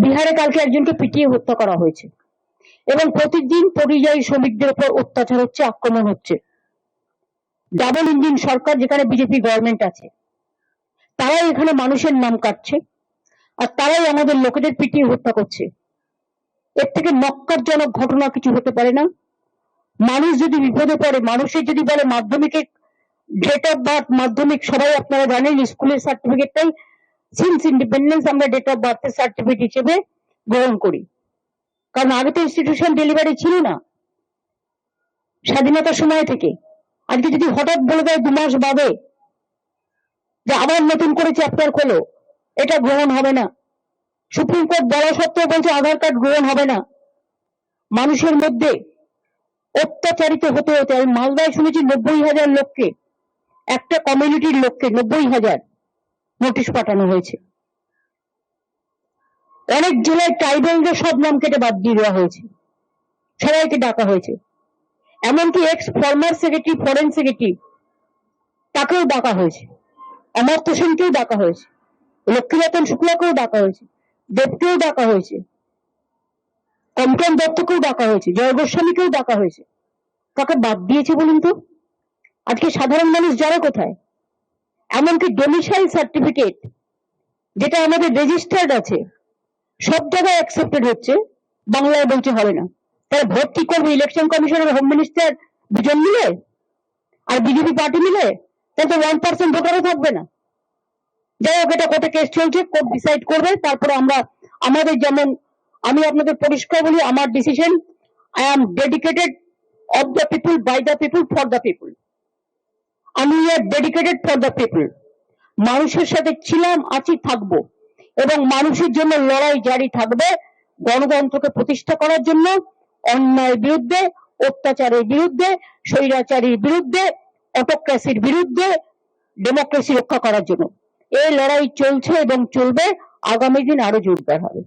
বিহারে কালকে একজনকে পিটিয়ে হত্যা করা হয়েছে এবং প্রতিদিন পরিযায়ী শ্রমিকদের উপর অত্যাচার হচ্ছে, আক্রমণ হচ্ছে। ডাবল ইঞ্জিন সরকার, যেখানে বিজেপি গভর্নমেন্ট আছে, তারাই এখানে মানুষের নাম কাটছে আর তারাই আমাদের লোকেদের পিটিয়ে হত্যা করছে। এর থেকে নক্কারজনক ঘটনা কিছু হতে পারে না। মানুষ যদি বিপদে পড়ে, মানুষের যদি বলে মাধ্যমিকে ডেট অফ বার্থ, মাধ্যমিক সবাই আপনারা জানেন স্কুলের সার্টিফিকেটটাই সিন্স ইন্ডিপেন্ডেন্স আমরা ডেট অফ বার্থের সার্টিফিকেট হিসেবে গ্রহণ করি, কারণ আগে তো ইনস্টিটিউশন ডেলিভারি ছিল না স্বাধীনতার সময় থেকে। আজকে যদি হঠাৎ বলে দেয় 2 মাস বাদে যে আবার নতুন করে চ্যাপ্টার খোলো, এটা গ্রহণ হবে না। সুপ্রিম কোর্ট বলা সত্ত্বেও বলছে আধার কার্ড গ্রহণ হবে না। মানুষের মধ্যে অত্যাচারিত হতে হতে আমি মালদায় শুনেছি 90,000 লোককে, একটা কমিউনিটির লোককে 90,000 নোটিশ পাঠানো হয়েছে। অনেক জেলায় ট্রাইবেলদের সব নাম কেটে বাদ দিয়ে দেওয়া হয়েছে, সবাইকে ডাকা হয়েছে। এমনকি x former secretary, foreign secretary, তাকেও ডাকা হয়েছে, অমর্ত্য সেনকেও ডাকা হয়েছে, লক্ষ্মীরতন শুক্লাকেও ডাকা হয়েছে, দেবকেও ডাকা হয়েছে, কমটন দত্তকেও ডাকা হয়েছে, জয় গোস্বামীকেও ডাকা হয়েছে। কাকে বাদ দিয়েছে বলুন তো? আজকে সাধারণ মানুষ যারা কোথায়? এমনকি ডোমিসাইল সার্টিফিকেট, যেটা আমাদের রেজিস্টার্ড আছে, সব জায়গায় অ্যাকসেপ্টেড হচ্ছে, বাংলায় বলছে হবে না। তাহলে ভোট কি করবে ইলেকশন কমিশনের হোম মিনিস্টার দুজন মিলে আর বিজেপি পার্টি মিলে? তাহলে তো 1% ভোটারও থাকবে না। যাই হোক, এটা কোর্টে কেস চলছে, কোর্ট ডিসাইড করবে। তারপরে আমরা আমাদের, যেমন আমি আপনাদের পরিষ্কার বলি, আমার decision, I am dedicated of the people, by the people, for the people. আমি ডেডিকেটেড ফর দ্য পিপুল। মানুষের সাথে ছিলাম, আছি, থাকবো এবং মানুষের জন্য লড়াই জারি থাকবে, গণতন্ত্রকে প্রতিষ্ঠা করার জন্য, অন্যায়ের বিরুদ্ধে, অত্যাচারের বিরুদ্ধে, স্বৈরাচারীর বিরুদ্ধে, অটোক্রেসির বিরুদ্ধে, ডেমোক্রেসি রক্ষা করার জন্য। এই লড়াই চলছে এবং চলবে, আগামী দিন আরো জোরদার হবে।